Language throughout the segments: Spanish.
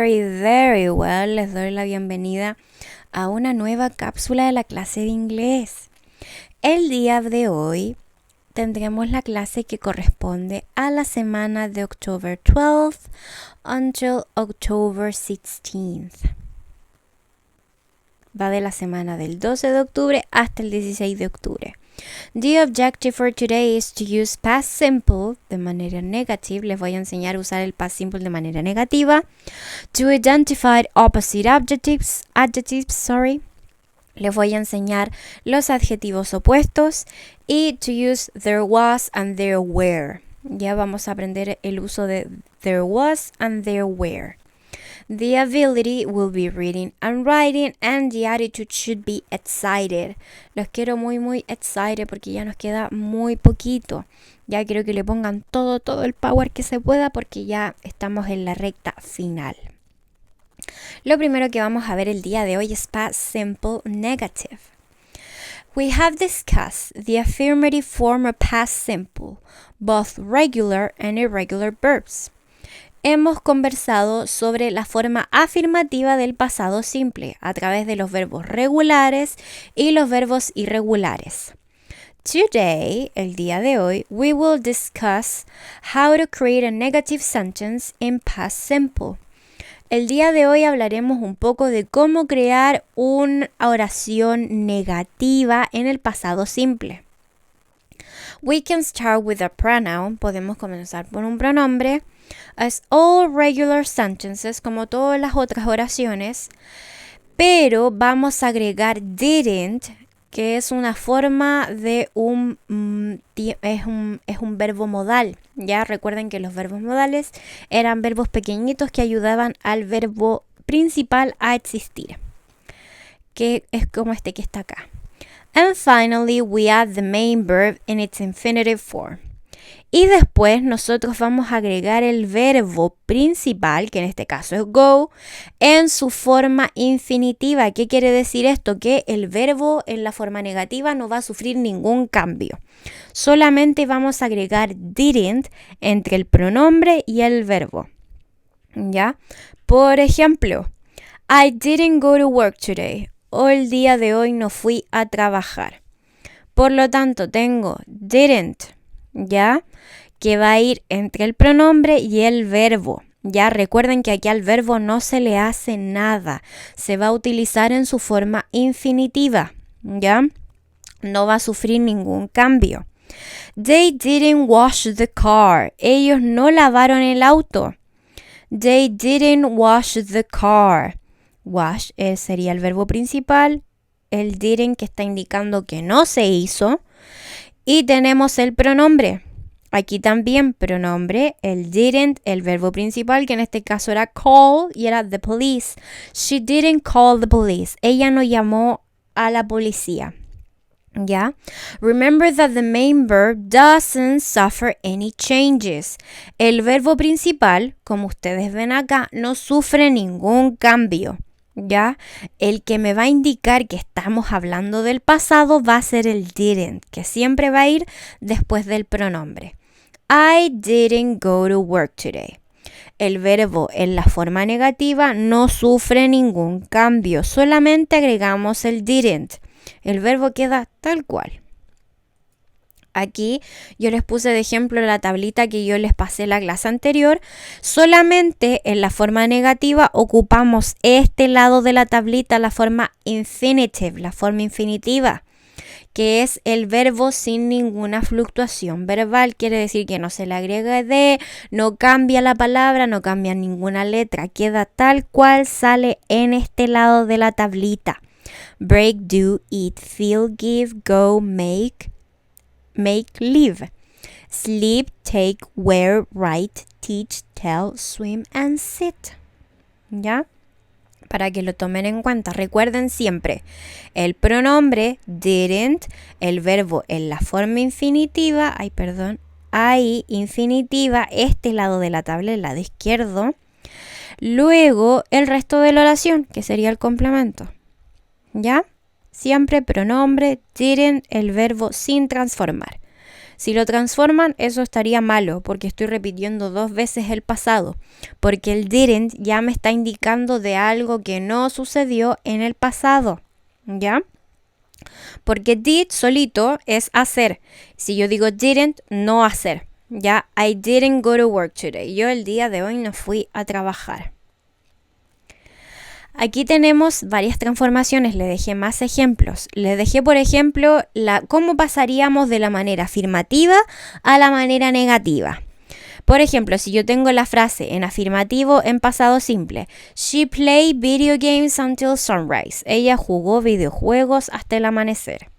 Very well. Les doy la bienvenida a una nueva cápsula de la clase de inglés. El día de hoy tendremos la clase que corresponde a la semana de October 12th until October 16th. Va de la semana del 12 de octubre hasta el 16 de octubre. The objective for today is to use past simple de manera negativa. Les voy a enseñar a usar el past simple de manera negativa. To identify opposite adjectives. Les voy a enseñar los adjetivos opuestos. Y to use there was and there were. Ya vamos a aprender el uso de there was and there were. The ability will be reading and writing, and the attitude should be excited. Los quiero muy excited porque ya nos queda muy poquito. Ya quiero que le pongan todo el power que se pueda porque ya estamos en la recta final. Lo primero que vamos a ver el día de hoy es past simple negative. We have discussed the affirmative form of past simple, both regular and irregular verbs. Hemos conversado sobre la forma afirmativa del pasado simple a través de los verbos regulares y los verbos irregulares. Today, el día de hoy, we will discuss how to create a negative sentence in past simple. El día de hoy hablaremos un poco de cómo crear una oración negativa en el pasado simple. We can start with a pronoun. Podemos comenzar por un pronombre. As all regular sentences, como todas las otras oraciones, pero vamos a agregar didn't, que es una forma de es un verbo modal. Ya recuerden que los verbos modales eran verbos pequeñitos que ayudaban al verbo principal a existir, que es como este que está acá. And finally, we add the main verb in its infinitive form. Y después nosotros vamos a agregar el verbo principal, que en este caso es go, en su forma infinitiva. ¿Qué quiere decir esto? Que el verbo en la forma negativa no va a sufrir ningún cambio. Solamente vamos a agregar didn't entre el pronombre y el verbo. ¿Ya? Por ejemplo, I didn't go to work today. O el día de hoy no fui a trabajar. Por lo tanto, tengo didn't, ¿ya? Que va a ir entre el pronombre y el verbo. Ya recuerden que aquí al verbo no se le hace nada. Se va a utilizar en su forma infinitiva, ¿ya? No va a sufrir ningún cambio. They didn't wash the car. Ellos no lavaron el auto. They didn't wash the car. Wash sería el verbo principal. El didn't que está indicando que no se hizo. Y tenemos el pronombre. Aquí también pronombre, el didn't, el verbo principal, que en este caso era call y era the police. She didn't call the police. Ella no llamó a la policía. ¿Ya? Remember that the main verb doesn't suffer any changes. El verbo principal, como ustedes ven acá, no sufre ningún cambio. ¿Ya? El que me va a indicar que estamos hablando del pasado va a ser el didn't, que siempre va a ir después del pronombre. I didn't go to work today. El verbo en la forma negativa no sufre ningún cambio, solamente agregamos el didn't. El verbo queda tal cual. Aquí yo les puse de ejemplo la tablita que yo les pasé la clase anterior. Solamente en la forma negativa ocupamos este lado de la tablita, la forma infinitive, la forma infinitiva, que es el verbo sin ninguna fluctuación verbal. Quiere decir que no se le agrega de, no cambia la palabra, no cambia ninguna letra. Queda tal cual sale en este lado de la tablita. Break, do, eat, feel, give, go, make, live. Sleep, take, wear, write, teach, tell, swim, and sit. ¿Ya? Para que lo tomen en cuenta. Recuerden siempre el pronombre didn't, el verbo en la forma infinitiva, ahí infinitiva, este lado de la tabla, el lado izquierdo. Luego el resto de la oración, que sería el complemento. ¿Ya? Siempre pronombre didn't, el verbo sin transformar. Si lo transforman, eso estaría malo porque estoy repitiendo 2 veces el pasado. Porque el didn't ya me está indicando de algo que no sucedió en el pasado. ¿Ya? Porque did solito es hacer. Si yo digo didn't, no hacer. Ya, I didn't go to work today. Yo el día de hoy no fui a trabajar. Aquí tenemos varias transformaciones, le dejé más ejemplos. Le dejé, por ejemplo, cómo pasaríamos de la manera afirmativa a la manera negativa. Por ejemplo, si yo tengo la frase en afirmativo en pasado simple, she played video games until sunrise. Ella jugó videojuegos hasta el amanecer.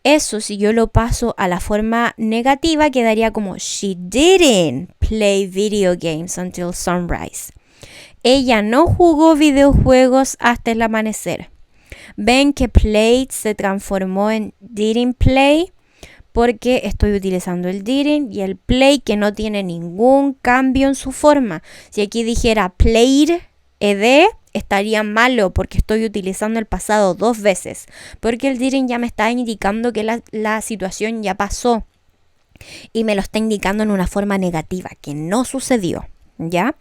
Eso, si yo lo paso a la forma negativa, quedaría como she didn't play video games until sunrise. Ella no jugó videojuegos hasta el amanecer. Ven que played se transformó en didn't play porque estoy utilizando el didn't y el play que no tiene ningún cambio en su forma. Si aquí dijera played, ed, estaría malo porque estoy utilizando el pasado 2 veces. Porque el didn't ya me está indicando que la situación ya pasó y me lo está indicando en una forma negativa, que no sucedió. ¿Ya?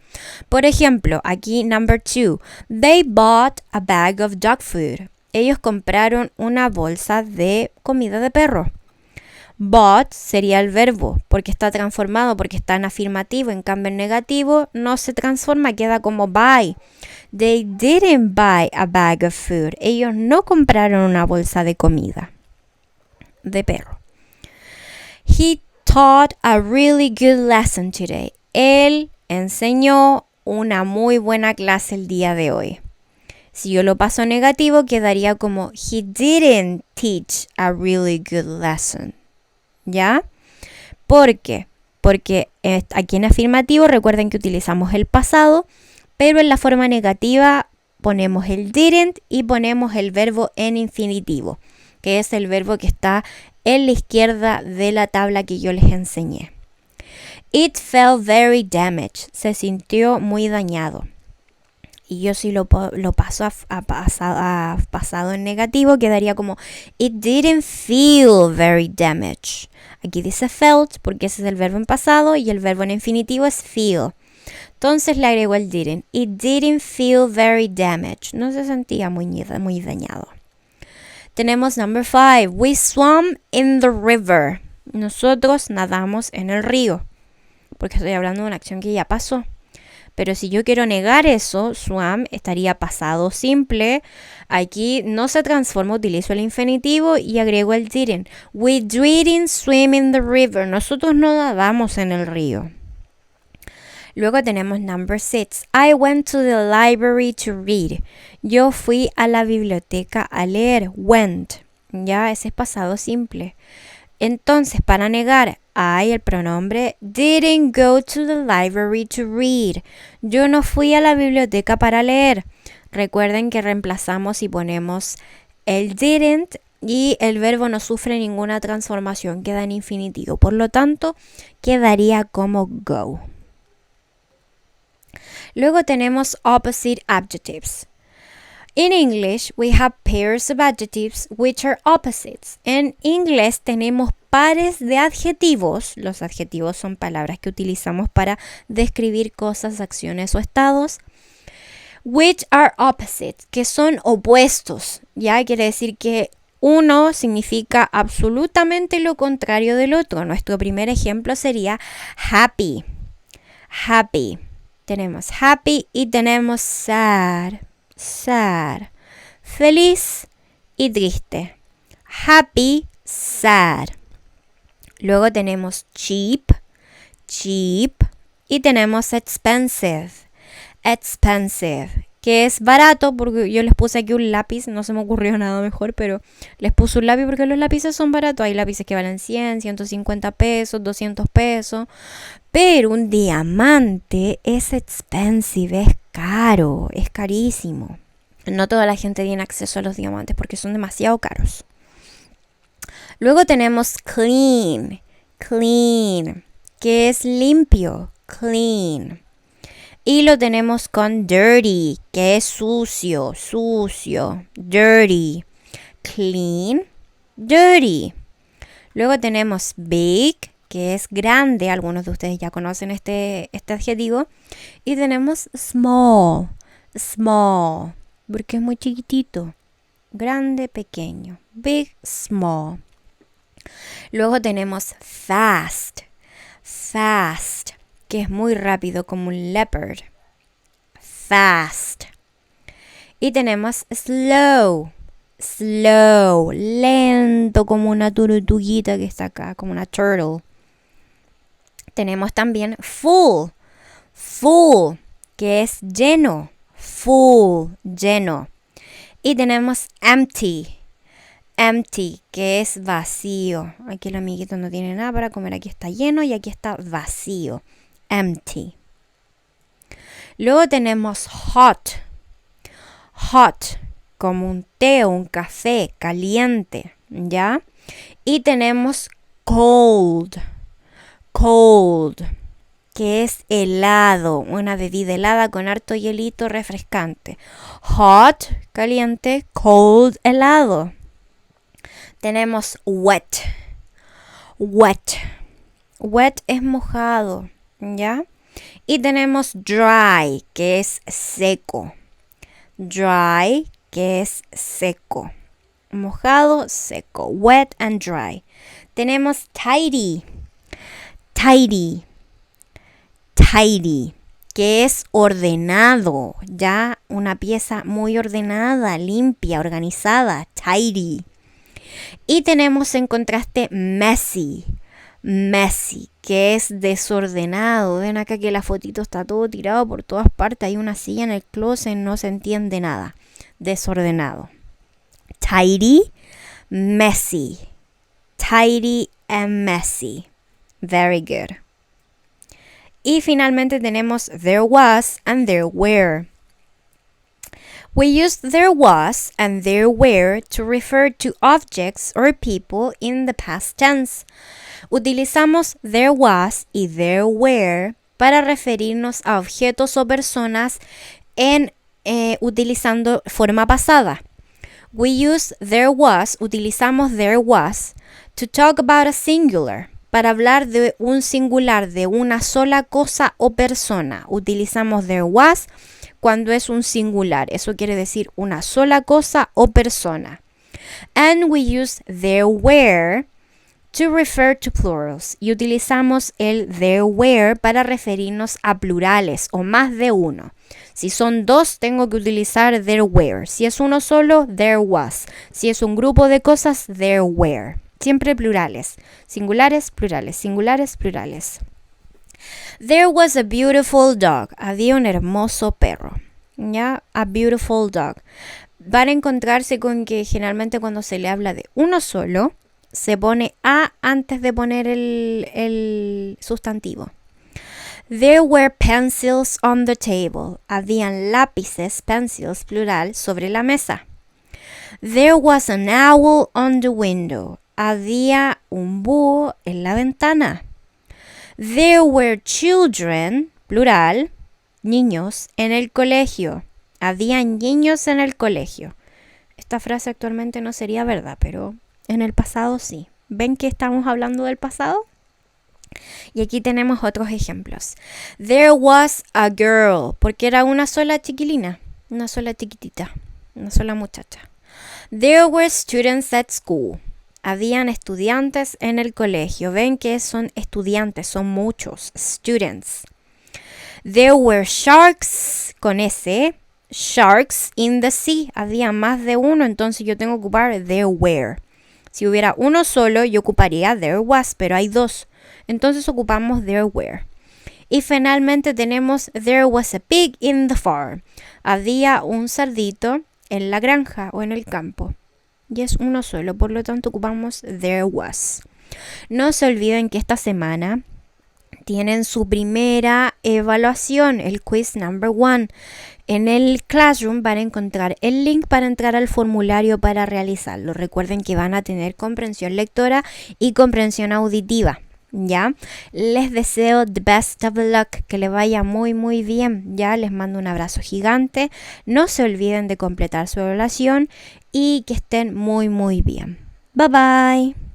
Por ejemplo, aquí number 2. They bought a bag of dog food. Ellos compraron una bolsa de comida de perro. Bought sería el verbo porque está transformado, porque está en afirmativo. En cambio en negativo no se transforma, queda como buy. They didn't buy a bag of food. Ellos no compraron una bolsa de comida de perro. He taught a really good lesson today. Él enseñó una muy buena clase el día de hoy. Si yo lo paso negativo, quedaría como he didn't teach a really good lesson. ¿Ya? ¿Por qué? Porque aquí en afirmativo recuerden que utilizamos el pasado, pero en la forma negativa ponemos el didn't y ponemos el verbo en infinitivo, que es el verbo que está en la izquierda de la tabla que yo les enseñé. It felt very damaged. Se sintió muy dañado. Y yo si lo paso a pasado en negativo, quedaría como it didn't feel very damaged. Aquí dice felt porque ese es el verbo en pasado y el verbo en infinitivo es feel. Entonces le agrego el didn't. It didn't feel very damaged. No se sentía muy dañado. Tenemos number 5. We swam in the river. Nosotros nadamos en el río. Porque estoy hablando de una acción que ya pasó. Pero si yo quiero negar eso, swam estaría pasado simple. Aquí no se transforma, utilizo el infinitivo y agrego el didn't. We didn't swim in the river. Nosotros no nadamos en el río. Luego tenemos number 6. I went to the library to read. Yo fui a la biblioteca a leer. Went. Ya, ese es pasado simple. Entonces, para negar, I, el pronombre, didn't go to the library to read. Yo no fui a la biblioteca para leer. Recuerden que reemplazamos y ponemos el didn't y el verbo no sufre ninguna transformación, queda en infinitivo. Por lo tanto, quedaría como go. Luego tenemos opposite adjectives. In English, we have pairs of adjectives which are opposites. En inglés tenemos pares de adjetivos. Los adjetivos son palabras que utilizamos para describir cosas, acciones o estados. Which are opposites, que son opuestos. Ya quiere decir que uno significa absolutamente lo contrario del otro. Nuestro primer ejemplo sería happy. Happy. Tenemos happy y tenemos sad. Sad. Feliz y triste. Happy, sad. Luego tenemos cheap, cheap. Y tenemos expensive, expensive. Que es barato, porque yo les puse aquí un lápiz. No se me ocurrió nada mejor, pero les puse un lápiz porque los lápices son baratos. Hay lápices que valen 100, 150 pesos, 200 pesos. Pero un diamante es expensive, es caro, es carísimo. No toda la gente tiene acceso a los diamantes porque son demasiado caros. Luego tenemos clean, clean, que es limpio, clean. Y lo tenemos con dirty, que es sucio, sucio, dirty. Clean, dirty. Luego tenemos big, que es grande. Algunos de ustedes ya conocen este adjetivo. Y tenemos small, small, porque es muy chiquitito. Grande, pequeño. Big, small. Luego tenemos fast, fast, que es muy rápido como un leopard. Fast. Y tenemos slow, slow, lento como una tortuguita que está acá, como una turtle. Tenemos también full, full, que es lleno, full, lleno. Y tenemos empty, empty, que es vacío. Aquí el amiguito no tiene nada para comer, aquí está lleno y aquí está vacío. Empty. Luego tenemos hot, hot, como un té o un café, caliente, ¿ya? Y tenemos cold, cold, que es helado, una bebida helada con harto hielito refrescante. Hot, caliente, cold, helado. Tenemos wet, wet, wet es mojado, ¿ya? Y tenemos dry, que es seco. Dry, que es seco. Mojado, seco. Wet and dry. Tenemos tidy, tidy, tidy, que es ordenado, ya una pieza muy ordenada, limpia, organizada, tidy. Y tenemos en contraste messy, messy, que es desordenado. Ven acá que la fotito está todo tirado por todas partes. Hay una silla en el closet, no se entiende nada. Desordenado. Tidy, messy. Tidy and messy. Very good. Y finalmente tenemos there was and there were. We use there was and there were to refer to objects or people in the past tense. Utilizamos there was y there were para referirnos a objetos o personas utilizando forma pasada. We use there was, utilizamos there was, to talk about a singular, para hablar de un singular, de una sola cosa o persona. Utilizamos there was cuando es un singular. Eso quiere decir una sola cosa o persona. And we use there were to refer to plurals. Y utilizamos el there were para referirnos a plurales o más de uno. Si son dos, tengo que utilizar there were. Si es uno solo, there was. Si es un grupo de cosas, there were. Siempre plurales. Singulares, plurales. Singulares, plurales. There was a beautiful dog. Había un hermoso perro. ¿Ya? A beautiful dog. Van a encontrarse con que generalmente cuando se le habla de uno solo, se pone a antes de poner el sustantivo. There were pencils on the table. Habían lápices, pencils, plural, sobre la mesa. There was an owl on the window. Había un búho en la ventana. There were children, plural, niños, en el colegio. Habían niños en el colegio. Esta frase actualmente no sería verdad, pero en el pasado sí. ¿Ven que estamos hablando del pasado? Y aquí tenemos otros ejemplos. There was a girl, porque era una sola chiquilina, una sola chiquitita, una sola muchacha. There were students at school. Habían estudiantes en el colegio. Ven que son estudiantes, son muchos. Students. There were sharks, con S. Sharks in the sea. Había más de uno, entonces yo tengo que ocupar there were. Si hubiera uno solo, yo ocuparía there was, pero hay dos. Entonces ocupamos there were. Y finalmente tenemos there was a pig in the farm. Había un cerdito en la granja o en el campo. Y es uno solo, por lo tanto ocupamos there was. No se olviden que esta semana tienen su primera evaluación, el quiz number 1. En el Classroom van a encontrar el link para entrar al formulario para realizarlo. Recuerden que van a tener comprensión lectora y comprensión auditiva. ¿Ya? Les deseo the best of luck, que le vaya muy muy bien. Ya les mando un abrazo gigante. No se olviden de completar su evaluación y que estén muy muy bien. Bye bye.